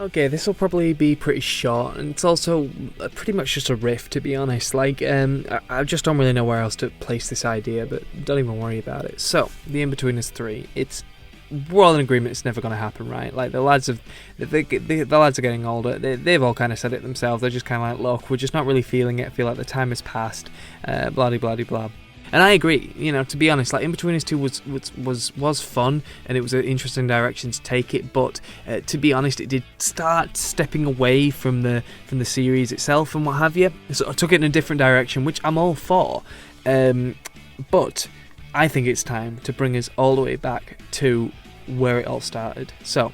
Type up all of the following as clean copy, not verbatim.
Okay, this will probably be pretty short, and it's also pretty much just a riff, to be honest. Like, I just don't really know where else to place this idea, but don't even worry about it. So, the Inbetweeners 3, we're all in agreement it's never going to happen, right? Like, the lads are getting older. They've all kind of said it themselves. They're just kind of like, look, we're just not really feeling it. I feel like the time has passed. Blah-de-blah-de-blah. And I agree, to be honest, like Inbetweeners 2 was fun, and it was an interesting direction to take it, but to be honest, it did start stepping away from the series itself and what have you. So I took it in a different direction, which I'm all for. But I think it's time to bring us all the way back to where it all started. So,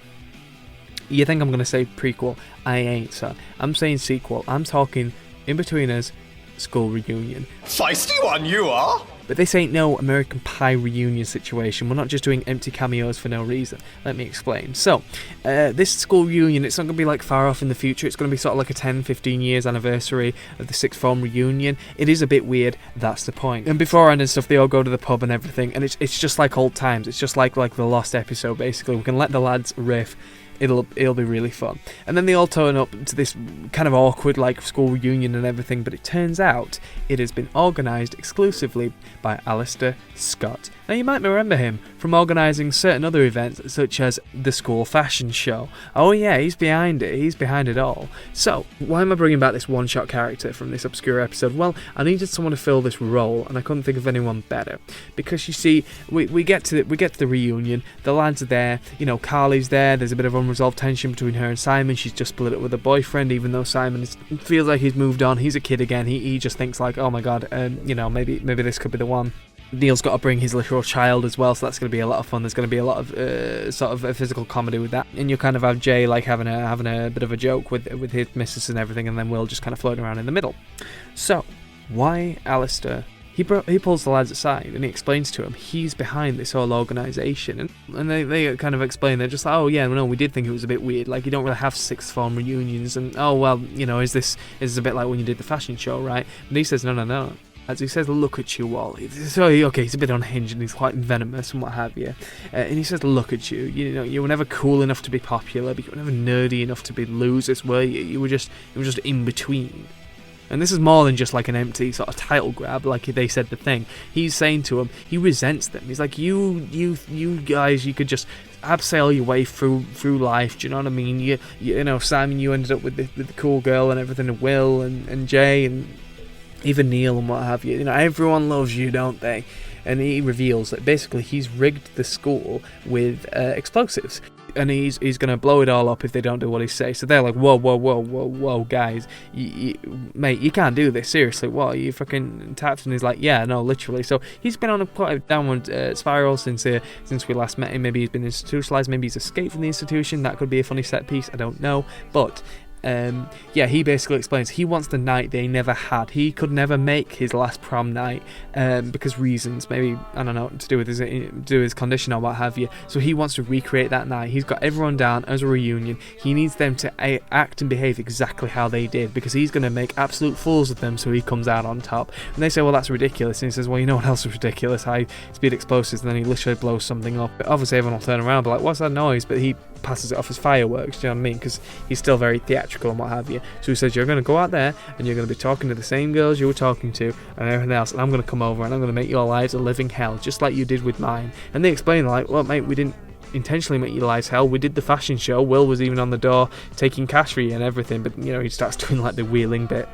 you think I'm going to say prequel? I ain't, son. I'm saying sequel. I'm talking Inbetweeners school reunion. Feisty one you are! But this ain't no American Pie reunion situation. We're not just doing empty cameos for no reason. Let me explain. So, this school reunion, it's not going to be like far off in the future. It's going to be sort of like a 10-15 years anniversary of the sixth form reunion. It is a bit weird, that's the point. And beforehand and stuff, they all go to the pub and everything, and it's just like old times. It's just like the lost episode, basically. We can let the lads riff. It'll be really fun. And then they all turn up to this kind of awkward like school reunion and everything, but it turns out it has been organised exclusively by Alistair Scott. Now you might remember him from organising certain other events such as the school fashion show. Oh yeah, he's behind it all. So, why am I bringing back this one-shot character from this obscure episode? Well, I needed someone to fill this role, and I couldn't think of anyone better. Because you see, we get to the reunion, the lads are there, Carly's there, there's a bit of unresolved tension between her and Simon. She's just split up with a boyfriend, even though Simon feels like he's moved on. He's a kid again. He just thinks like, oh my god, maybe this could be the one. Neil's got to bring his literal child as well, so that's going to be a lot of fun. There's going to be a lot of sort of a physical comedy with that, and you'll kind of have Jay like having a bit of a joke with his missus and everything, and then Will just kind of floating around in the middle. So, why Alistair? He pulls the lads aside and he explains to them he's behind this whole organisation, and they kind of explain. They're just like, oh yeah, no, we did think it was a bit weird. Like, you don't really have sixth form reunions, and oh well, is this a bit like when you did the fashion show, right? And he says no. As he says, look at you all. So, okay, he's a bit unhinged and he's quite venomous and what have you. And he says, look at you. You were never cool enough to be popular, but you were never nerdy enough to be losers, were you? You were just in between. And this is more than just like an empty sort of title grab, like they said the thing. He's saying to them, he resents them. He's like, you guys, you could just abseil your way through life. Do you know what I mean? You Simon, you ended up with the cool girl and everything, and Will and Jay and even Neil and what have you. Everyone loves you, don't they? And he reveals that basically he's rigged the school with explosives, and he's going to blow it all up if they don't do what he says. So they're like, whoa, guys, mate, you can't do this, seriously. What, you fucking tapped? And he's like, yeah, no, literally. So he's been on quite a downward spiral since we last met him. Maybe he's been institutionalized, maybe he's escaped from the institution. That could be a funny set piece, I don't know, but he basically explains he wants the night they never had. He could never make his last prom night because reasons, maybe, I don't know, to do with his condition or what have you. So he wants to recreate that night. He's got everyone down as a reunion. He needs them to act and behave exactly how they did, because he's going to make absolute fools of them so he comes out on top. And they say, well, that's ridiculous. And he says, well, you know what else is ridiculous? High speed explosives. And then he literally blows something up. But obviously everyone will turn around and be like, what's that noise? But he passes it off as fireworks, do you know what I mean? Because he's still very theatrical and what have you. So he says, you're going to go out there and you're going to be talking to the same girls you were talking to and everything else, and I'm going to come over and I'm going to make your lives a living hell, just like you did with mine. And they explain like, well, mate, we didn't intentionally make your lives hell. We did the fashion show. Will was even on the door taking cash for you and everything, but he starts doing like the wheeling bit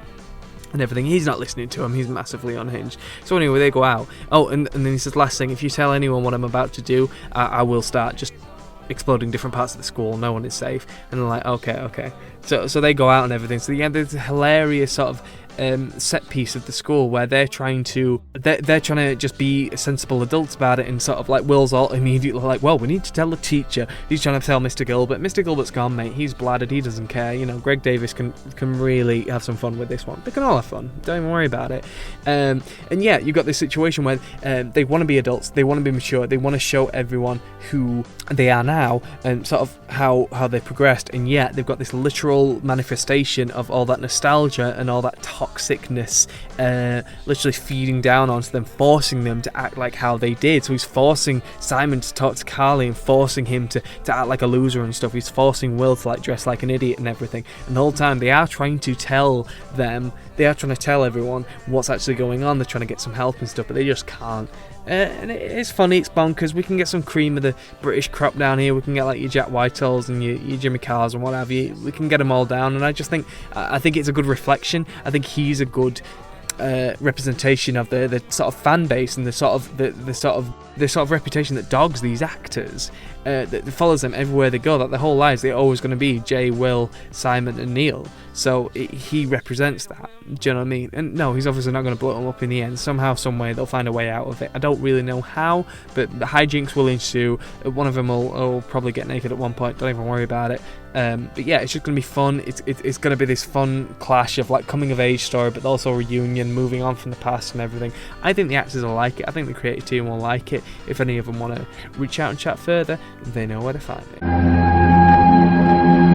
and everything. He's not listening to him. He's massively unhinged. So anyway, they go out. Oh, and then he says, last thing, if you tell anyone what I'm about to do, I will start just exploding different parts of the school. No one is safe. And they're like, okay. So they go out and everything. So yeah, there's a hilarious sort of set piece of the school where they're trying to just be sensible adults about it, and sort of like Will's all immediately like, well, we need to tell the teacher. He's trying to tell Mr. Gilbert. Mr. Gilbert's gone, mate. He's bladdered. He doesn't care. Greg Davis can really have some fun with this one. They can all have fun. Don't even worry about it. And yeah, you've got this situation where they want to be adults. They want to be mature. They want to show everyone who they are now and sort of how they progressed. And yet they've got this literal manifestation of all that nostalgia and all that toxicness literally feeding down onto them, forcing them to act like how they did. So he's forcing Simon to talk to Carly and forcing him to act like a loser and stuff. He's forcing Will to like dress like an idiot and everything. And the whole time they are trying to tell everyone what's actually going on. They're trying to get some help and stuff, but they just can't. And it's funny, it's bonkers. We can get some cream of the British crop down here. We can get like your Jack Whitehalls and your Jimmy Carrs and what have you. We can get them all down, and I think it's a good reflection. I think he's a good representation of the sort of fan base and the sort of reputation that dogs these actors, that follows them everywhere they go. That their whole lives they're always going to be Jay, Will, Simon, and Neil. So he represents that. Do you know what I mean? And no, he's obviously not going to blow them up in the end. Somehow, some way, they'll find a way out of it. I don't really know how, but the hijinks will ensue. One of them will probably get naked at one point. Don't even worry about it. But yeah, it's just going to be fun. It's going to be this fun clash of like coming of age story, but also reunion, moving on from the past and everything. I think the actors will like it. I think the creative team will like it. If any of them want to reach out and chat further, they know where to find me.